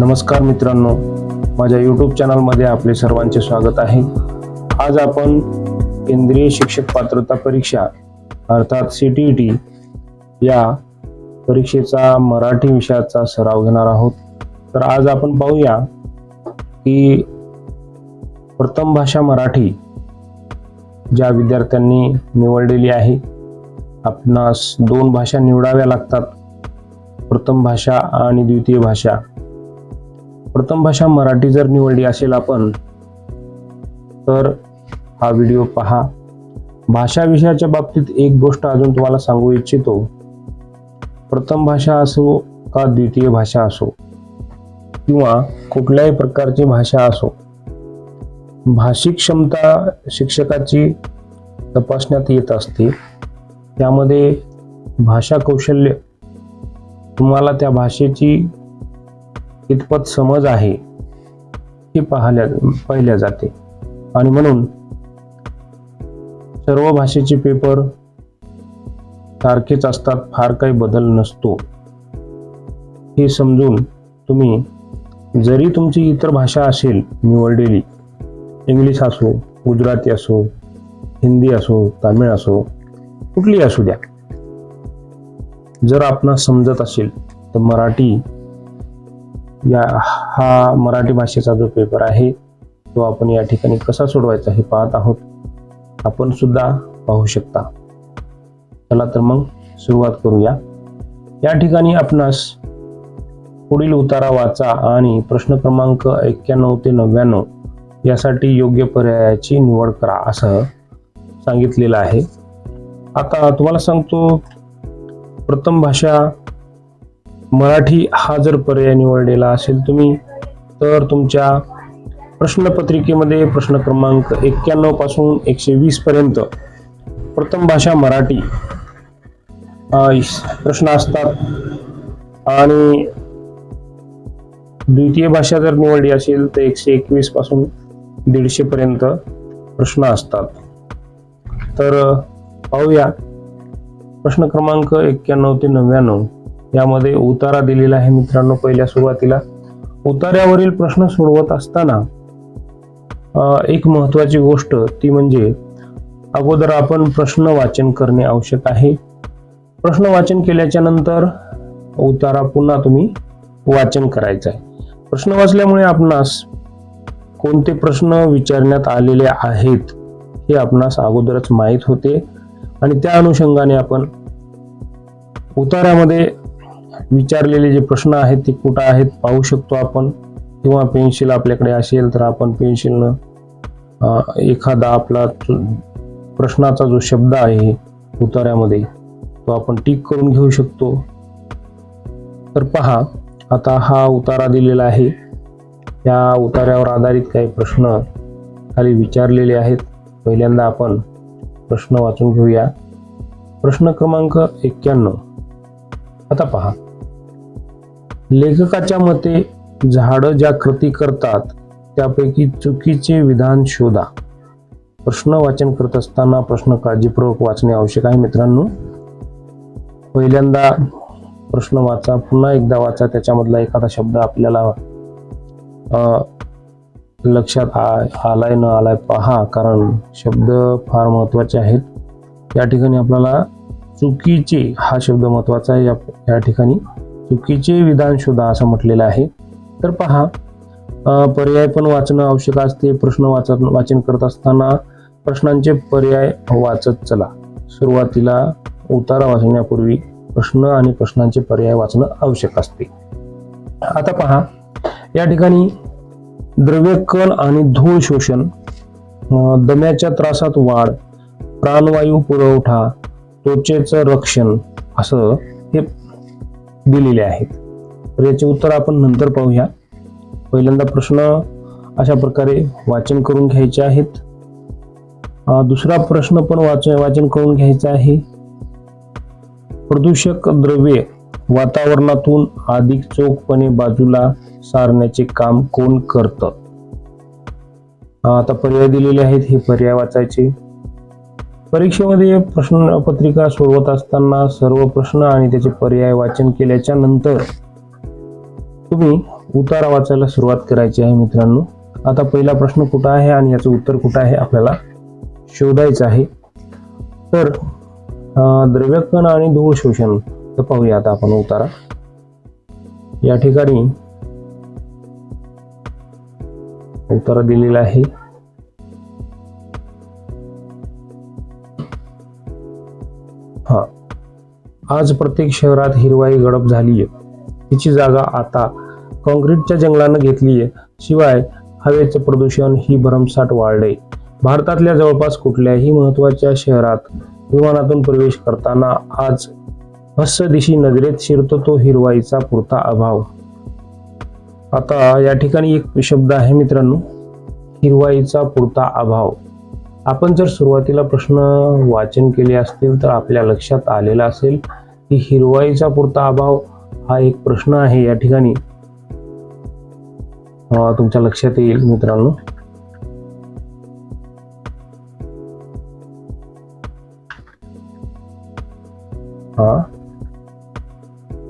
नमस्कार मित्रांनो, माझ्या यूट्यूब चॅनलमध्ये आपले सर्वांचे स्वागत आहे। आज आपण केंद्रीय शिक्षक पात्रता परीक्षा अर्थात CTET या परीक्षेचा मराठी विषयाचा सराव घेणार आहोत। तर आज आपण पाहूया की प्रथम भाषा मराठी ज्या विद्यार्थ्यांनी निवडलेली आहे, आपणास दोन भाषा निवडाव्या लागतात, प्रथम भाषा आणि द्वितीय भाषा। प्रथम भाषा मराठी जर निवडली असेल आपण तर हा व्हिडिओ पहा। भाषा विषयाच्या बाबतीत एक गोष्ट अजून तुम्हाला सांगू इच्छितो, प्रथम भाषा असो का द्वितीय भाषा असो किंवा कुठल्याही प्रकारची भाषा असो, भाषिक क्षमता शिक्षकाची तपासण्यात येत असते। त्यामध्ये भाषा कौशल्य, तुम्हाला त्या भाषेची कितपत समज आहे हे पाहिल्या जाते आणि म्हणून सर्व भाषेचे पेपर सारखेच असतात, फार काही बदल नसतो। हे समजून तुम्ही जरी तुमची इतर भाषा असेल निवडलेली, इंग्लिश असो, गुजराती असो, हिंदी असो, तामिळ असो, कुठली असू द्या, जर आपणास समजत असेल तर मराठी हा मराठी भाषेचा जो पेपर आहे तो आपण या ठिकाणी कसा सोडवायचा हे पाहत आहोत। आपण सुद्धा पाहू शकता। चला तर मग सुरुवात करूया। या ठिकाणी आपणास पुढील उतारा वाचा आणि प्रश्न क्रमांक 91 ते 99 यासाठी योग्य पर्यायाची निवड करा असं सांगितलेलं आहे। आता तुम्हाला सांगतो, प्रथम भाषा मराठी हा जर पर्याय निवडलेला असेल तुम्ही, तर तुमच्या प्रश्नपत्रिकेमध्ये प्रश्न क्रमांक 91 पासून 120 पर्यंत प्रथम भाषा मराठी प्रश्न असतात आणि द्वितीय भाषा जर निवडली असेल तर 121 पासून 150 पर्यंत प्रश्न असतात। तर पाहूया प्रश्न क्रमांक 91 ते 99 यामध्ये उतारा दिलेला आहे मित्रांनो। पहिल्या सुरुवातीला उतार्यावरील प्रश्न सोडवत असताना एक महत्त्वाची गोष्ट ती म्हणजे अगोदर आपण प्रश्न वाचन करणे आवश्यक आहे। प्रश्न वाचन केल्याच्या नंतर उतारा पुन्हा तुम्ही वाचन करायचा आहे। प्रश्न वाचल्यामुळे आपणास कोणते प्रश्न विचारण्यात आलेले आहेत हे आपणास अगोदरच माहीत होते आणि त्या अनुषंगाने आपण उतार्यामध्ये विचारलेले जे प्रश्न आहेत ते कुठे आहेत पाहू शकतो आपण, किंवा पेन्सिल आपल्याकडे असेल तर आपण पेन्सिलनं एखादा आपला प्रश्नाचा जो शब्द आहे उतार्यामध्ये तो आपण टिक करून घेऊ शकतो। तर पहा, आता हा उतारा दिलेला आहे, या उतार्यावर आधारित काही प्रश्न खाली विचारलेले आहेत। पहिल्यांदा आपण प्रश्न वाचून घेऊया। प्रश्न क्रमांक 91। आता पहा, लेखकाच्या मते झाडं ज्या कृती करतात त्यापैकी चुकीचे विधान शोधा। प्रश्न वाचन करत असताना प्रश्न काळजीपूर्वक वाचणे आवश्यक आहे मित्रांनो। पहिल्यांदा प्रश्न वाचा, पुन्हा एकदा वाचा, त्याच्यामधला एखादा शब्द आपल्याला लक्षात आलाय न आलाय पहा, कारण शब्द फार महत्त्वाचे आहेत। या ठिकाणी आपल्याला चुकीचे हा शब्द महत्त्वाचा आहे। या ठिकाणी चुकीचे विधान शोधा असं म्हटलेलं आहे। तर पहा, पर्याय पण वाचणं आवश्यक असते। प्रश्न वाचन करत असताना प्रश्नांचे पर्याय वाचत चला। सुरुवातीला उतारा वाचण्यापूर्वी प्रश्न आणि प्रश्नांचे पर्याय वाचणं आवश्यक असते। आता पहा, या ठिकाणी द्रव्य कण आणि धूळ शोषण, दम्याच्या त्रासात वाढ, प्राणवायू पुरवठा, त्वचेचं रक्षण असं हे दिलेले आहेत। तर याचे उत्तर आपण नंतर पाहूया। पहिल्यांदा प्रश्न अशा प्रकारे वाचन करून घ्यायचे आहेत। दुसरा प्रश्न पण वाचन करून घ्यायचा आहे। प्रदूषक द्रव्ये वातावरणातून अधिक चोखपणे बाजूला सारण्याचे काम कोण करतं? आता पर्याय दिलेले आहेत, हे पर्याय वाचायचे। परीक्षेमध्ये प्रश्नपत्रिका सोडवत असताना सर्व प्रश्न आणि त्याचे पर्याय वाचन केल्याच्या नंतर तुम्ही उतारा वाचायला सुरुवात करायची आहे मित्रांनो. आता पहिला प्रश्न कुठं आहे आणि याचं उत्तर कुठं आहे आपल्याला शोधायचं आहे. तर द्रव्यकण आणि धूळ शोषण तर पाहूया आता आपण उतारा. या ठिकाणी उत्तर दिलेलं आहे. आज प्रत्येक शहरात हिरवाई गडप झालीय. तिची जागा आता काँक्रीटच्या जंगलानं घेतलीय. शिवाय हवेचं प्रदूषण ही भरमसाठ वाढलंय. भारतातल्या जवळपास कुठल्याही महत्वाच्या शहरात विमानातून प्रवेश करताना आज हस्स दिशी नजरेत शिरतो तो हिरवाईचा पुरता अभाव. आता या ठिकाणी एक शब्द आहे मित्रांनो, हिरवाईचा पुरता अभाव. आपण जर सुरुवातीला प्रश्न वाचन केले असतील तर आपल्या लक्षात आलेला असेल की हिरवाईचा पुरता अभाव हा एक प्रश्न आहे. या ठिकाणी तुमच्या लक्षात येईल मित्रांनो.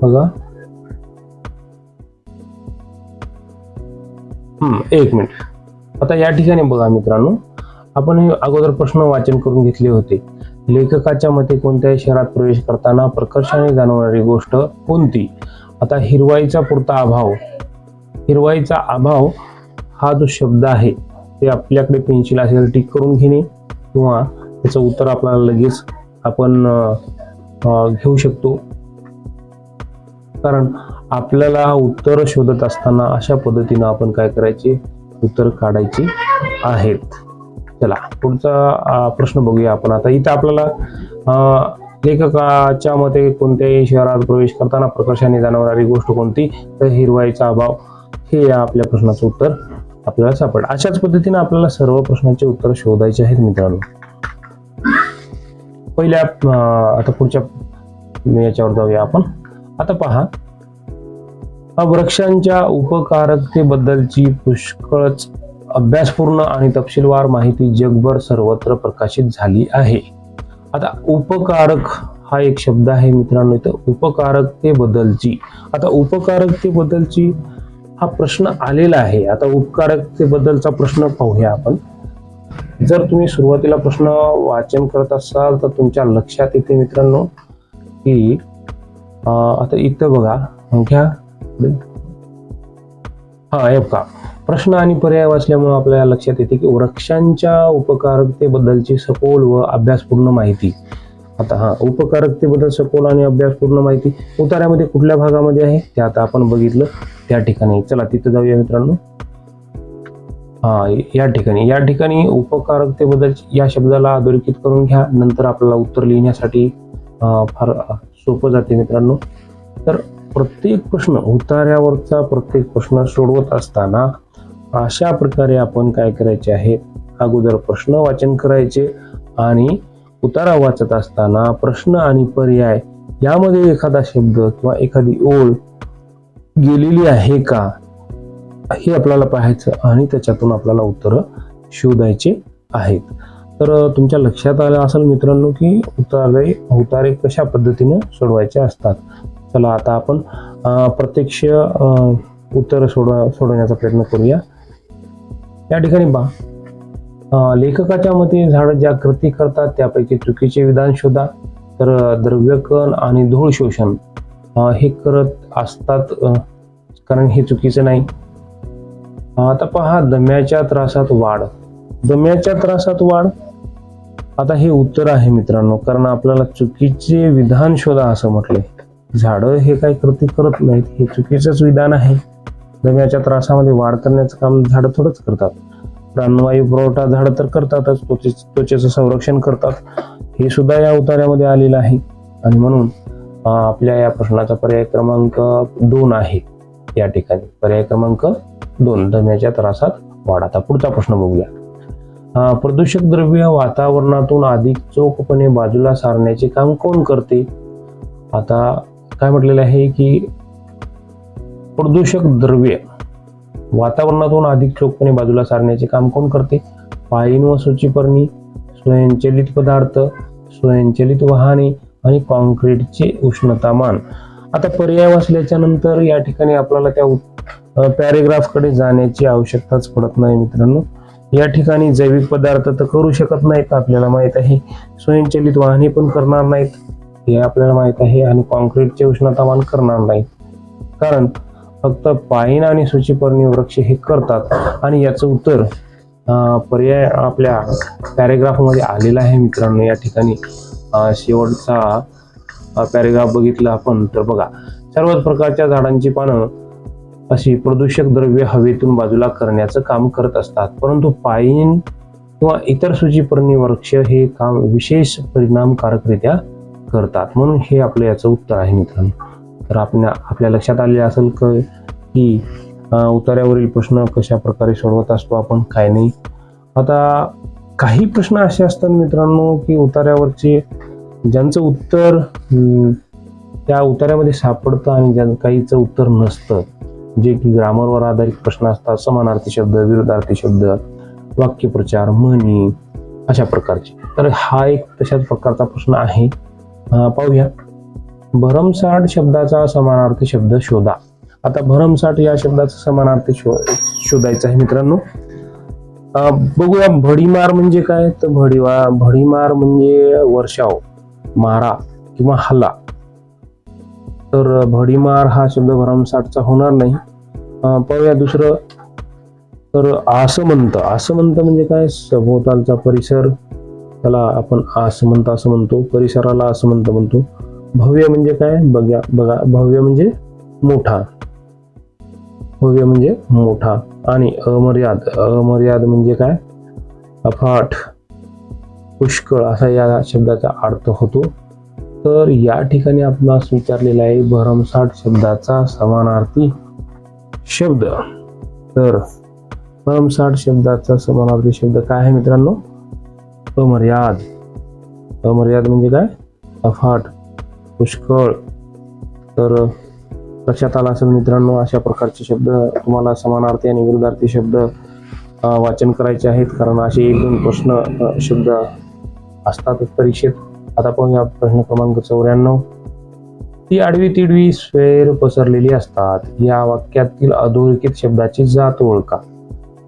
बघा, एक मिनिट. आता या ठिकाणी बघा मित्रांनो, आपण हे अगोदर प्रश्न वाचन करून घेतले होते. लेखकाच्या मते कोणत्याही शहरात प्रवेश करताना प्रकर्षाने जाणवणारी गोष्ट कोणती? आता हिरवाईचा पुरता अभाव. हिरवाईचा अभाव हा जो शब्द आहे ते आपल्याकडे पेन्सिल असेल टिक करून घेणे किंवा त्याचं उत्तर आपल्याला लगेच आपण घेऊ शकतो. कारण आपल्याला उत्तर शोधत असताना अशा पद्धतीनं आपण काय करायचे, उत्तर काढायचे आहेत. चला पुढचा प्रश्न बघूया आपण. आता इथं आपल्याला लेखकाच्या मते कोणत्याही शहरात प्रवेश करताना प्रकर्षाने जाणवणारी गोष्ट कोणती? तर हिरवाईचा अभाव हे या आपल्या प्रश्नाचं उत्तर आपल्याला सापडेल. अशाच पद्धतीने आपल्याला सर्व प्रश्नांचे उत्तर शोधायचे आहेत मित्रांनो. पहिल्या आता पुढच्या याच्यावर जाऊया आपण. आता पहा, वृक्षांच्या उपकारकतेबद्दलची पुष्कळच अभ्यासपूर्ण आणि तपशीलवार माहिती जगभर सर्वत्र प्रकाशित झाली आहे. आता उपकारक हा एक शब्द आहे मित्रांनो. इथं उपकारकतेबद्दलची, आता उपकारकतेबद्दलची हा प्रश्न आलेला आहे. आता उपकारकतेबद्दलचा प्रश्न पाहूया आपण. जर तुम्ही सुरुवातीला प्रश्न वाचन करत असाल तर तुमच्या लक्षात येते मित्रांनो की आता इथं बघा, घ्या हे बघा, प्रश्न आणि पर्याय वाचल्यामुळे आपल्याला लक्षात येते की वृक्षांच्या उपकारकतेबद्दलची सखोल व अभ्यासपूर्ण माहिती. आता उपकारकतेबद्दल सखोल आणि अभ्यासपूर्ण माहिती उतार्यामध्ये कुठल्या भागामध्ये आहे ते आता आपण बघितलं त्या ठिकाणी. चला तिथं जाऊया मित्रांनो. या ठिकाणी उपकारकतेबद्दल या शब्दाला अधोरेखित करून घ्या. नंतर आपल्याला उत्तर लिहिण्यासाठी फार सोपं जाते मित्रांनो. तर प्रत्येक प्रश्न, उतार्यावरचा प्रत्येक प्रश्न सोडवत असताना अशा प्रकारे आपण काय करायचे आहे, अगोदर प्रश्न वाचन करायचे आणि उतारा वाचत असताना प्रश्न आणि पर्याय यामध्ये एखादा शब्द किंवा एखादी ओळ गेलेली आहे का हे आपल्याला पाहायचं आणि त्याच्यातून आपल्याला उत्तर शोधायचे आहेत. तर तुमच्या लक्षात आलं असेल मित्रांनो की उतारे कशा पद्धतीने सोडवायचे असतात. चला आता आपण प्रत्यक्ष उत्तर सोडवण्याचा प्रयत्न करूया. या ठिकाणी लेखकाच्या मते झाडं ज्या कृती करतात त्यापैकी चुकीचे विधान शोधा. तर द्रव्यकण आणि धूळ शोषण हे करत असतात, कारण हे चुकीचं नाही. आता पहा, दम्याच्या त्रासात वाढ. दम्याच्या त्रासात वाढ, आता हे उत्तर आहे मित्रांनो, कारण आपल्याला चुकीचे विधान शोधा असं म्हटलंय. झाडं हे काही कृती करत नाहीत, हे चुकीचंच विधान आहे. दम्याच्या त्रासामध्ये वाढ करण्याचं काम झाडं थोडंच करतात. प्राणवायू पुरवठा झाडं तर करतातच, त्वचेचं संरक्षण करतात. हे सुद्धा या उतार्यामध्ये आलेलं आहे. आणि म्हणून आपल्या या प्रश्नाचा पर्याय क्रमांक 2 आहे. या ठिकाणी पर्याय क्रमांक 2, दम्याच्या त्रासात वाढ. आता पुढचा प्रश्न बघूया. प्रदूषक द्रव्य वातावरणातून अधिक चोखपणे बाजूला सारण्याचे काम कोण करते? आता काय म्हटलेलं आहे की प्रदूषक द्रव्य वातावरणातून अधिक चोखपणे बाजूला सारण्याचे काम कोण करते? पाईन व सूचीपर्णी, स्वयंचलित पदार्थ, स्वयंचलित वाहने आणि कॉन्क्रीटचे उष्णतामान. आता पर्याय वाचल्याच्या नंतर या ठिकाणी आपल्याला त्या पॅरेग्राफ कडे जाण्याची आवश्यकताच पडत नाही मित्रांनो. या ठिकाणी जैविक पदार्थ तर करू शकत नाहीत, आपल्याला माहित आहे. स्वयंचलित वाहने पण करणार नाहीत, हे आपल्याला माहित आहे. आणि कॉन्क्रीटचे उष्णतामान करणार नाहीत, कारण फक्त पाईन आणि सूचीपर्णी वृक्ष हे करतात. आणि याचं उत्तर पर्याय आपल्या पॅरेग्राफ मध्ये आलेला आहे मित्रांनो. या ठिकाणी शेवटचा पॅरेग्राफ बघितला आपण तर बघा, सर्वच प्रकारच्या झाडांची पानं अशी प्रदूषक द्रव्य हवेतून बाजूला करण्याचं काम करत असतात, परंतु पाईन किंवा इतर सूचीपर्णी वृक्ष हे काम विशेष परिणामकारकरित्या करतात. म्हणून हे आपलं याचं उत्तर आहे मित्रांनो. तर आपल्या लक्षात आले असेल की उतार्यावरील प्रश्न कशा प्रकारे सोडवत असतो आपण, काय नाही. आता काही प्रश्न असे असतात मित्रांनो की उतार्यावरचे ज्यांचं उत्तर त्या उतार्यामध्ये सापडतं आणि काहीचं उत्तर नसतं, जे की ग्रामरवर आधारित प्रश्न असतात. समानार्थी शब्द, विरुद्धार्थी शब्द, वाक्यप्रचार, म्हणी अशा प्रकारचे. तर हा एक तशाच प्रकारचा प्रश्न आहे. पाहूया. भरमसाठ शब्दाचा समानार्थी शब्द शोधा. आता भरमसाठ या शब्दाचा समानार्थी शोधायचा आहे मित्रांनो. बघूया भडीमार म्हणजे काय. तर भडीमार म्हणजे वर्षाव, मारा किंवा हल्ला. तर भडीमार हा शब्द भरमसाठचा होणार नाही. पाहूया दुसरं. तर आसमंत. आसमंत म्हणजे काय. सभोवतालचा परिसर, त्याला आपण आसमंत असं म्हणतो, परिसराला आसमंत म्हणतो. भव्य म्हणजे काय. बघा भव्य म्हणजे मोठा, भव्य म्हणजे मोठा. आणि अमर्याद म्हणजे काय. अफाट, पुष्कळ असा या शब्दाचा अर्थ होतो. तर या ठिकाणी आपणास विचारलेला आहे भरमसाठ शब्दाचा समानार्थी शब्द. तर भरमसाठ शब्दाचा समानार्थी शब्द काय आहे मित्रांनो. अमर्याद. अमर्याद म्हणजे काय. अफाट, पुष्कळ. तर लक्षात आला असेल मित्रांनो. अशा प्रकारचे शब्द तुम्हाला समानार्थी आणि विरुद्धार्थी शब्द वाचन करायचे आहेत, कारण असे 1-2 प्रश्न शब्द असतात परीक्षेत. आता पाहूया प्रश्न क्रमांक 94. ती आडवी तिडवी स्वैर पसरलेली असतात. या वाक्यातील अधोरेखित शब्दाची जात ओळखा.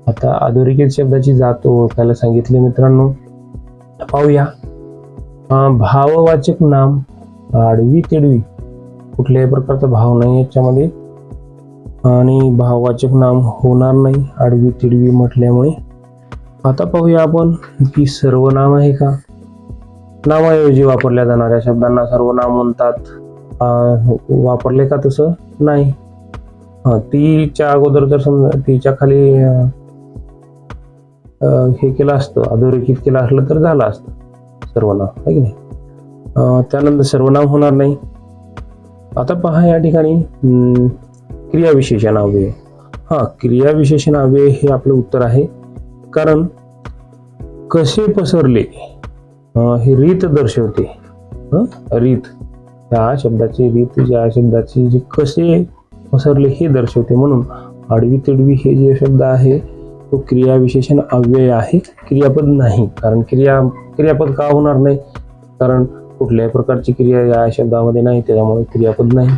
आता अधोरेखित शब्दाची जात ओळखायला सांगितले मित्रांनो. पाहूया. भाववाचक नाम आडवी तिडवी, कुठल्याही प्रकारचा भाव नाही याच्यामध्ये, आणि भाववाचक नाम होणार नाही आडवी तिडवी म्हटल्यामुळे. आता पाहूया आपण की सर्वनाम आहे का. नावाऐवजी वापरल्या जाणाऱ्या शब्दांना सर्वनाम म्हणतात. वापरले का तसं नाही. तीच्या अगोदर जर समजा तीच्या खाली हे केलं असतं, अधोरेखित केलं असलं तर झालं असतं सर्वनाम, आहे की नाही. त्यानंतर सर्वनाम होणार नाही. आता पहा या ठिकाणी क्रियाविशेषणावे. क्रियाविशेषणावे हे आपलं उत्तर आहे, कारण कसे पसरले ही रीत दर्शवते. रीत, त्या शब्दाची रीत, ज्या शब्दाची जी कसे पसरले हे दर्शवते. म्हणून आडवी तिडवी हे जे शब्द आहे तो क्रियाविशेषण अव्यय आहे, क्रियापद नाही. कारण क्रियापद का होणार नाही, कारण कुठल्याही प्रकारची क्रिया या शब्दामध्ये नाही, त्याच्यामुळे क्रियापद नाही.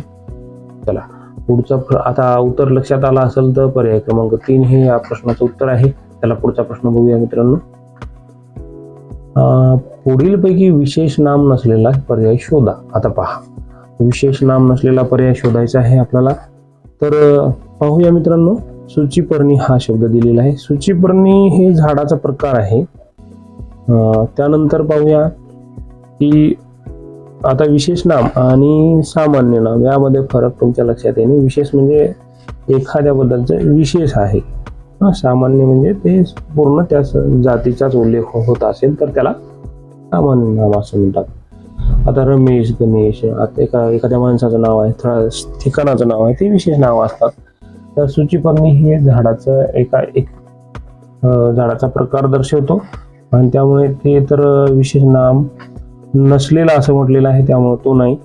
चला पुढचा. आता उत्तर लक्षात आला असेल तर पर्याय क्रमांक 3 हे या प्रश्नाचं उत्तर आहे. त्याला पुढचा प्रश्न बघूया मित्रांनो. पुढीलपैकी विशेष नाम नसलेला पर्याय शोधा. आता पहा, विशेष नाम नसलेला पर्याय शोधायचा आहे आपल्याला. तर पाहूया मित्रांनो. सूचीपर्णी हा शब्द दिलेला आहे. सूचीपर्णी हे झाडाचा प्रकार आहे. त्यानंतर पाहूया की आता विशेष नाम आणि सामान्य नाम यामध्ये फरक तुमच्या लक्षात येणे. विशेष म्हणजे एखाद्याबद्दलचं विशेष आहे. सामान्य म्हणजे ते पूर्ण त्या जातीचाच उल्लेख होत असेल तर त्याला सामान्य नाम असं म्हणतात. आता रमेश, गणेश, आता एखाद्या माणसाचं नाव आहे, ठिकाणाचं नाव आहे, ते विशेष नाव असतात. तर सूचीपर्णी हे झाडाचं एक झाडाचा प्रकार दर्शवतो आणि त्यामुळे ते तर विशेष नाम नसलेला असं म्हटलेलं आहे, त्यामुळे तो नाही.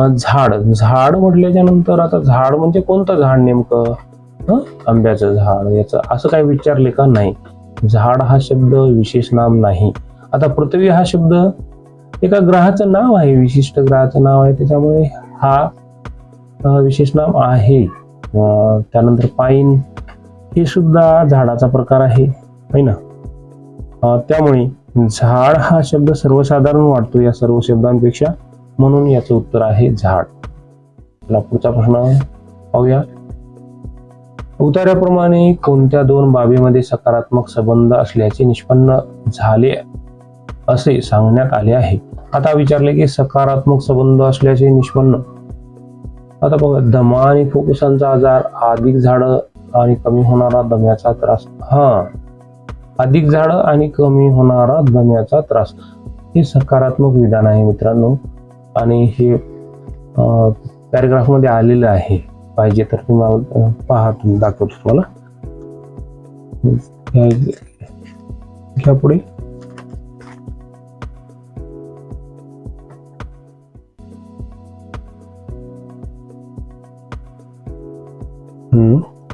झाड म्हटल्याच्या नंतर आता झाड म्हणजे कोणतं झाड नेमकं. आंब्याचं झाड, याचं असं काय विचारले का. नाही, झाड हा शब्द विशेष नाम नाही. आता पृथ्वी हा शब्द एका ग्रहाचं नाव आहे, विशिष्ट ग्रहाचं नाव आहे, त्याच्यामुळे हा विशेष नाम आहे. त्यानंतर पाईन हे सुद्धा झाडाचा प्रकार आहे है ना. त्यामुळे झाड हा शब्द सर्वसाधारण वाटतो या सर्व शब्दांपेक्षा, म्हणून याचं उत्तर आहे झाड. चला पुढचा प्रश्न पाहूया. उतार्याप्रमाणे कोणत्या दोन बाबीमध्ये सकारात्मक संबंध असल्याचे निष्पन्न झाले असे सांगण्यात आले आहे. आता विचारले की सकारात्मक संबंध असल्याचे निष्पन्न. आता बघा, दमा आणि फुफ्फुसांचा आजार, अधिक झाडं आणि कमी होणारा दम्याचा त्रास. अधिक झाडं आणि कमी होणारा दम्याचा त्रास हे सकारात्मक विधान आहे मित्रांनो, आणि हे पॅरेग्राफ मध्ये आलेलं आहे. पाहिजे तर तुम्हाला पहा, तुम्ही दाखवतो तुम्हाला. घ्या पुढे.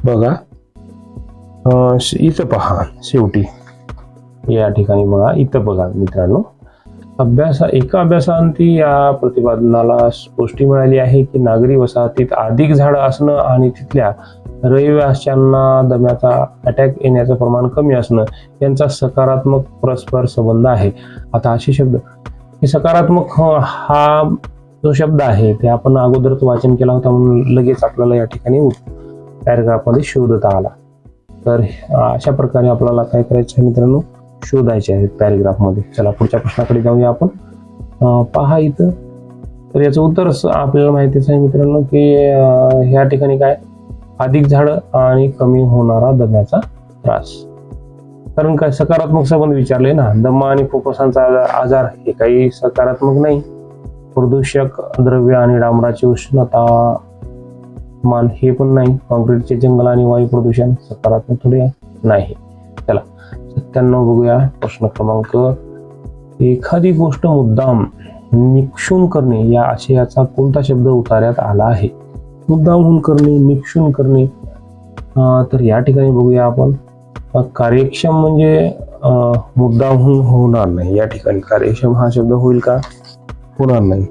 बघा, इथं पहा शेवटी या ठिकाणी बघा, इथं बघा मित्रांनो, एका अभ्यासांती या प्रतिपादनाला पुष्टी मिळाली आहे की नागरी वसाहतीत अधिक झाडं असणं आणि तिथल्या रहिवाशांना दम्याचा अटॅक येण्याचं प्रमाण कमी असणं यांचा सकारात्मक परस्पर संबंध आहे. आता असे शब्द, हे सकारात्मक हा जो शब्द आहे ते आपण अगोदरच वाचन केला होता, म्हणून लगेच आपल्याला या ठिकाणी पॅरेग्राफ मध्ये शोधता आला. तर अशा प्रकारे आपल्याला काय करायचं आहे मित्रांनो, शोधायचे आहेत पॅरेग्राफ मध्ये. चला पुढच्या प्रश्नाकडे जाऊया आपण. पहा इथं, तर याचं उत्तर आपल्याला माहितीच आहे मित्रांनो की ह्या ठिकाणी काय, अधिक झाडं आणि कमी होणारा दम्याचा त्रास. कारण काय, सकारात्मक संबंध विचारले ना. दमा आणि फुफ्फुसांचा आजार हे काही सकारात्मक नाही. प्रदूषक द्रव्य आणि डांबराची उष्णता मान हे पण नाही. कॉन्क्रीटचे जंगल आणि वायू प्रदूषण सकारात्मक थोडे नाही. चला 97 बघूया. प्रश्न क्रमांक, एखादी गोष्ट मुद्दाम निक्षून करणे या आशयाचा कोणता शब्द उतार्यात आला आहे? मुद्दामहून करणे, निक्षून करणे. तर या ठिकाणी बघूया आपण, कार्यक्षम म्हणजे मुद्दामहून होणार नाही. या ठिकाणी कार्यक्षम हा शब्द होईल का? होणार नाही.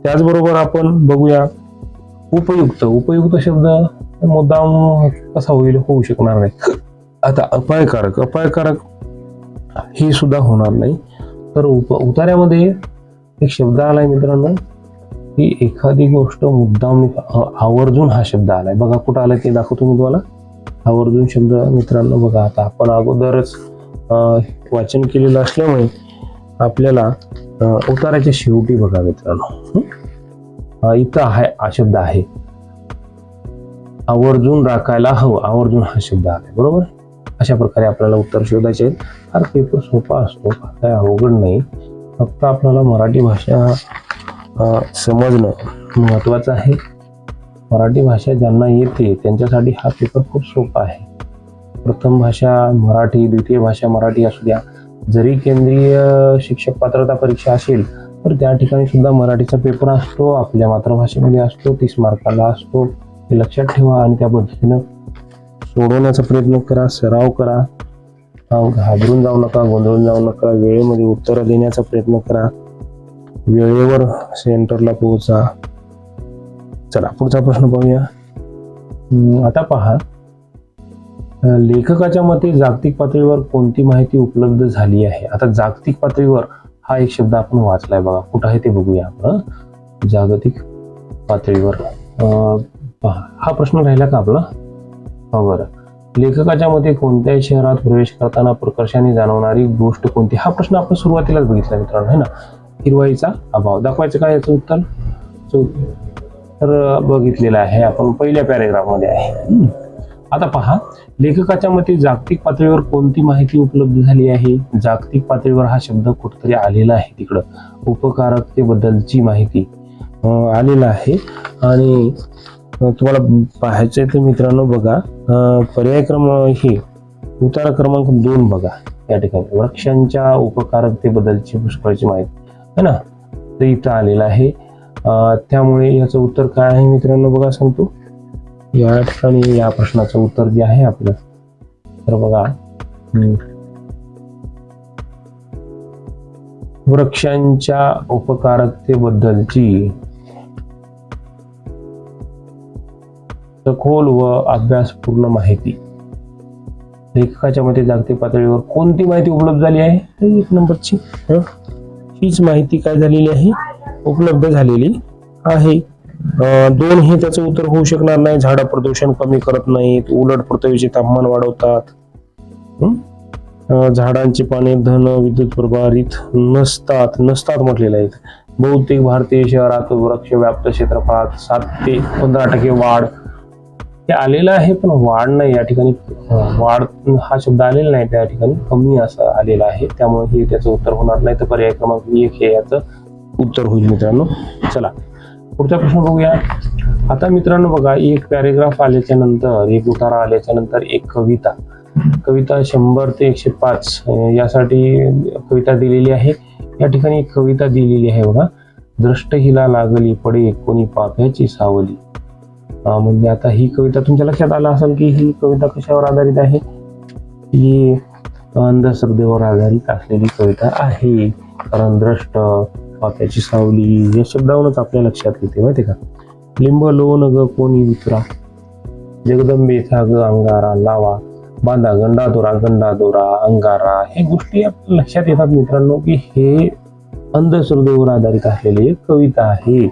त्याचबरोबर आपण बघूया उपयुक्त. उपयुक्त शब्द मुद्दाम कसा होईल? होऊ शकणार नाही. आता अपायकारक, अपायकारक हे सुद्धा होणार नाही. तर उतार्यामध्ये एक शब्द आलाय मित्रांनो की एखादी गोष्ट मुद्दाम, आवर्जून हा शब्द आलाय. बघा कुठं आलाय ते दाखवतो मी तुम्हाला. आवर्जून शब्द मित्रांनो बघा, आता आपण अगोदरच वाचन केलेलं असल्यामुळे आपल्याला उतार्याच्या शेवटी बघा मित्रांनो, इथं हा शब्द आहे, आवर्जून राखायला हवं. आवर्जून हा शब्द आलाय, बरोबर. अशा प्रकारे आपल्याला उत्तर शोधायचे आहेत. हा पेपर सोपा असतो, काय अवघड नाही. फक्त आपल्याला मराठी भाषा समजणं महत्वाचं आहे. मराठी भाषा ज्यांना येते त्यांच्यासाठी हा पेपर खूप सोपा आहे. प्रथम भाषा मराठी, द्वितीय भाषा मराठी असू द्या. जरी केंद्रीय शिक्षक पात्रता परीक्षा असेल तर त्या ठिकाणी सुद्धा मराठीचा पेपर असतो, आपल्या मातृभाषेमध्ये असतो, 30 मार्काला असतो. हे लक्षात ठेवा आणि त्या पद्धतीनं सोडवण्याचा प्रयत्न करा, सराव करा. घाबरून जाऊ नका, गोंधळून जाऊ नका. वेळेमध्ये उत्तर देण्याचा प्रयत्न करा, वेळेवर सेंटरला पोहोचा. चला पुढचा प्रश्न पाहूया. आता पहा, लेखकाच्या मते जागतिक पातळीवर कोणती माहिती उपलब्ध झाली आहे? आता जागतिक पातळीवर हा एक शब्द आपण वाचलाय बघा, कुठं आहे ते बघूया आपण. जागतिक पातळीवर पहा, हा प्रश्न राहिला का आपला? बरं. लेखकाच्या मते कोणत्याही शहरात प्रवेश करताना प्रकर्षाने जाणवणारी गोष्ट कोणती? हा प्रश्न आपण सुरुवातीलाच बघितला मित्रांनो, है ना. हिरवाईचा अभाव. दाखवायचं काय याचं उत्तर? तर बघितलेलं आहे आपण, पहिल्या पॅरेग्राफ मध्ये आहे. आता पहा, लेखकाच्या मते जागतिक पातळीवर कोणती माहिती उपलब्ध झाली आहे? जागतिक पातळीवर हा शब्द कुठेतरी आलेला आहे, तिकडं उपकारकतेबद्दलची माहिती आलेला आहे. आणि तुम्हाला पाहायचंय तर मित्रांनो बघा, पर्याय क्रमांक हे उतारा क्रमांक 2 बघा. या ठिकाणी वृक्षांच्या उपकारकतेबद्दलची पुष्कळची माहिती है ना, तर इथं आलेलं आहे. त्यामुळे याचं उत्तर काय आहे मित्रांनो बघा, सांगतो. या ठिकाणी या प्रश्नाचं उत्तर जे आहे आपलं, तर बघा, वृक्षांच्या उपकारकतेबद्दलची सखोल व अभ्यासपूर्ण माहिती. लेखकाच्या मते जागतिक पातळीवर कोणती माहिती उपलब्ध झाली आहे? तर 1 नंबरची हीच माहिती काय झालेली आहे? उपलब्ध झालेली आहे. 2 हे त्याचं उत्तर होऊ शकणार नाही. झाडं प्रदूषण कमी करत नाहीत, उलट पृथ्वीचे तापमान वाढवतात. झाडांची पाने धन विद्युत प्रभारित नसतात म्हटलेलं आहे. बहुतेक भारतीय शहरात वृक्ष व्याप्त क्षेत्रफळात 7 ते 15% वाढ हे आलेलं आहे, पण वाढ नाही या ठिकाणी. वाढ हा शब्द आलेला नाही त्या ठिकाणी, कमी असं आलेलं आहे. त्यामुळे हे त्याचं उत्तर होणार नाही. तर पर्याय क्रमांक 1 हे याचं उत्तर होईल मित्रांनो. चला पुढचा प्रश्न बघूया. आता मित्रांनो बघा, एक पॅरेग्राफ आल्याच्या नंतर, एक उतारा आल्याच्या नंतर एक कविता 100 ते 105 यासाठी कविता दिलेली आहे. या ठिकाणी एक कविता दिलेली आहे बघा. दृष्ट हिला लागली पडे कोणी पाप्याची सावली. म्हणजे आता ही कविता तुमच्या लक्षात आलं असेल की ही कविता कशावर आधारित आहे? ही अंधश्रद्धेवर आधारित असलेली कविता आहे. कारण दृष्ट, पाप्याची सावली या शब्दावरूनच आपल्या लक्षात येते माहिती का. लिंब लोन ग कोणी विचरा, जगदंबेचा ग अंगारा लावा, बांधा गंडा दोरा अंगारा. हे गोष्टी आपल्या लक्षात येतात मित्रांनो की हे अंधश्रद्धेवर आधारित असलेली एक कविता आहे.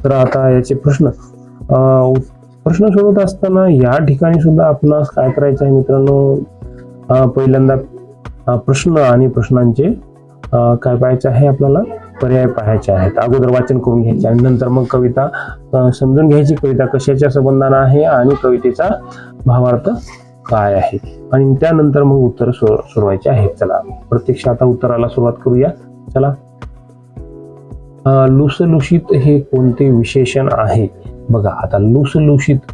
तर आता याचे प्रश्न सोडवत असताना या ठिकाणी सुद्धा आपणास काय करायचं आहे मित्रांनो? पहिल्यांदा प्रश्न आणि प्रश्नांचे काय पाहायचे आहे? आपल्याला पर्याय पाहायचे आहेत. अगोदर वाचन करून घ्यायचे आणि नंतर मग कविता समजून घ्यायची. कविता कशाच्या संबंधाने आहे आणि कवितेचा भावार्थ काय आहे, आणि त्यानंतर मग उत्तर सोडवायचे आहेत. चला प्रत्यक्ष आता उत्तराला सुरुवात करूया. चला, लुसलुशीत हे कोणते विशेषण आहे? बघा आता लुसलुशीत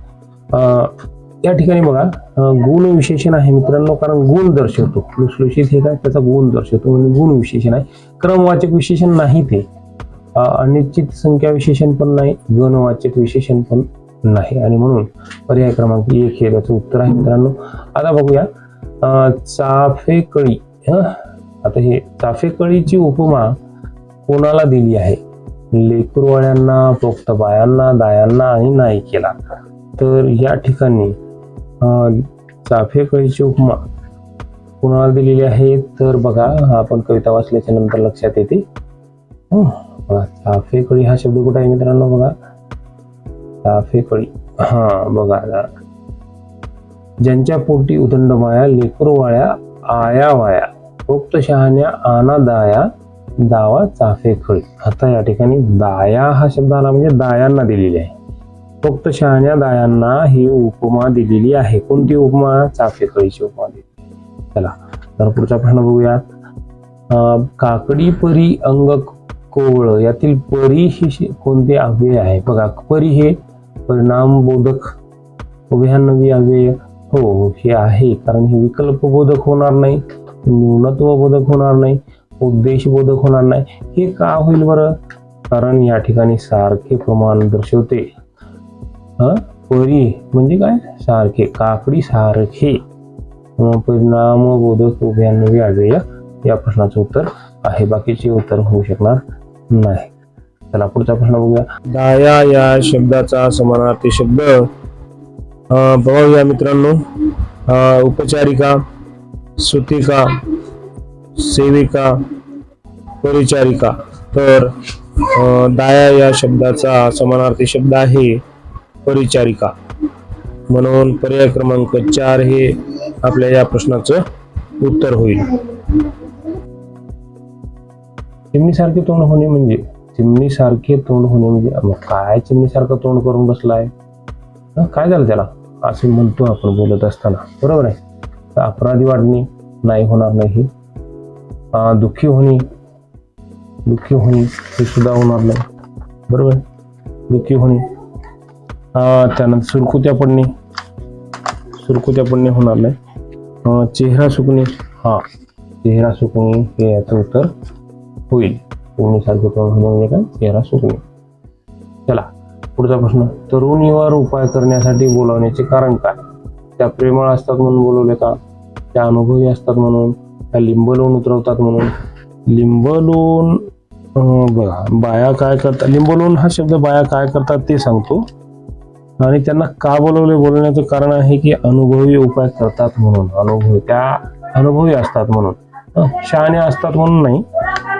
या ठिकाणी बघा गुण विशेषण आहे मित्रांनो, कारण गुण दर्शवतो. लुसलुशीत हे काय? त्याचा गुण दर्शवतो म्हणजे गुण विशेषण आहे. क्रमवाचक विशेषण नाही ते, अनिश्चित संख्या विशेषण पण नाही, गणवाचक विशेषण पण नाही, आणि म्हणून पर्याय क्रमांक 1 हे त्याचं उत्तर आहे मित्रांनो. आता बघूया चाफेकळी. आता हे चाफेकळीची उपमा कोणाला दिली आहे? लेकरवाळ्यांना, पोक्त बायांना, दायांना आणि नायिकेला. तर या ठिकाणी चाफेकळीची उपमा कोणाला दिलेली आहे? तर बघा आपण कविता वाचल्याच्या नंतर लक्षात येते. चाफेकळी हा शब्द कुठे आहे मित्रांनो? बघा चाफेकळी. बघा, ज्यांच्या पोटी उदंड माया, लेकरवाळ्या आया वाया, पोक्त शहाण्या आना दाया, दावा चाफेकळी. आता या ठिकाणी दाया हा शब्द आला म्हणजे दायांना दिलेली आहे. पोक्त शहाण्या दायांना ही उपमा दिलेली आहे. कोणती उपमा? चाफेकळीची उपमा दिलेली. चला तर पुढचा प्रश्न बघूया. काकडी परी अंग कोवळ यातील परी ही कोणते अव्यय आहे? बघा परी हे परिणाम बोधक उभयान्वयी अव्यय हो हे आहे, कारण हे विकल्प बोधक होणार नाही, न्यूनत्व बोधक होणार नाही, उद्देश बोधक होणार नाही. हे का होईल बरं? कारण या ठिकाणी सारखे प्रमाण दर्शवते. परी म्हणजे काय? सारखे. काकडी सारखे. परिणाम बोधक उभयान्वयी अव्यय या प्रश्नाचं उत्तर आहे. बाकीचे उत्तर होऊ शकणार नाही. चला पुढचा प्रश्न बघूया. दाया या शब्दाचा समानार्थी शब्द बघूया मित्रांनो. उपचारिका, सुतिका, सेविका, परिचारिका. तर दाया या शब्दाचा समानार्थी शब्द आहे परिचारिका. म्हणून पर्याय क्रमांक 4 हे आपल्या या प्रश्नाचं उत्तर होईल. चिमणीसारखे तोंड होणे म्हणजे? चिमणीसारखे तोंड होणे म्हणजे काय? चिमणीसारखं तोंड करून बसलाय, काय झालं त्याला असं म्हणतो आपण बोलत असताना, बरोबर आहे. तर अपराधी वाढणे नाही, होणार नाही. दुःखी होणे हे सुद्धा होणार नाही, बरोबर. दुःखी होणे. त्यानंतर सुरकुत्या पडणे होणार नाही. चेहरा सुकणे, चेहरा सुकणे हे याचं उत्तर होईल. चिमणीसारखे तोंड होणे म्हणजे काय? चेहरा सुकणे. चला पुढचा प्रश्न. तरुणीवर उपाय करण्यासाठी बोलावण्याचे कारण काय? त्या प्रेमळ असतात म्हणून बोलवले का? त्या अनुभवी असतात म्हणून? त्या लिंब लोन उतरवतात म्हणून? लिंब लोन बघा बाया काय करतात. लिंब लोन हा शब्द बाया काय करतात ते सांगतो. आणि त्यांना का बोलवले बोलण्याचं कारण आहे की अनुभवी उपाय करतात म्हणून, अनुभवी असतात म्हणून, शहाणे असतात म्हणून नाही,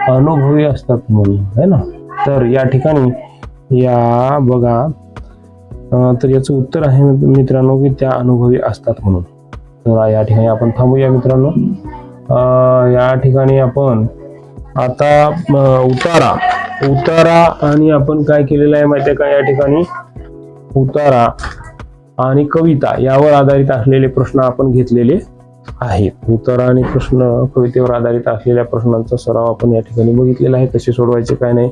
अनुभवी असतात म्हणून, है ना. तर या ठिकाणी या बघा, तर याचं उत्तर आहे मित्रांनो की त्या अनुभवी असतात म्हणून. तर या ठिकाणी आपण थांबूया मित्रांनो. या ठिकाणी आपण आता उतारा आणि आपण काय केलेलं आहे माहिती आहे का, या ठिकाणी उतारा आणि कविता यावर आधारित असलेले प्रश्न आपण घेतलेले आहेत. उतारा आणि कवितेवर आधारित असलेल्या प्रश्नांचा सराव आपण या ठिकाणी बघितलेला आहे, कसे सोडवायचे काय नाही.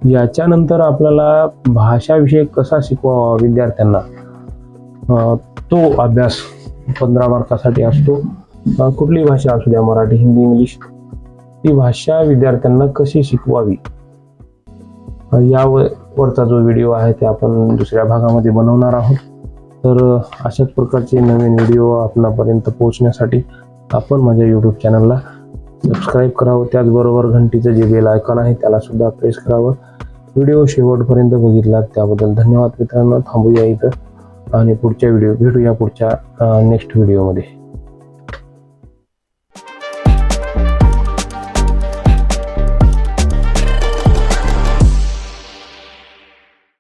याच्यानंतर आपल्याला भाषा विषय कसा शिकवावा विद्यार्थ्यांना, तो अभ्यास 15 मार्कासाठी असतो. कुठली भाषा असू द्या, मराठी, हिंदी, इंग्लिश, ती भाषा विद्यार्थ्यांना कशी शिकवावी यावरचा जो व्हिडिओ आहे ते आपण दुसऱ्या भागामध्ये बनवणार आहोत. तर अशाच प्रकारचे नवीन व्हिडिओ आपल्यापर्यंत पोहोचण्यासाठी आपण माझ्या यूट्यूब चॅनलला सबस्क्राईब करावं, त्याचबरोबर घंटीचं जे बेल आयकॉन आहे त्याला सुद्धा प्रेस करावं. व्हिडिओ शेवटपर्यंत बघितला त्याबद्दल धन्यवाद मित्रांनो. थांबूया इथं आणि पुढच्या व्हिडिओ भेटूया पुढच्या नेक्स्ट व्हिडिओमध्ये.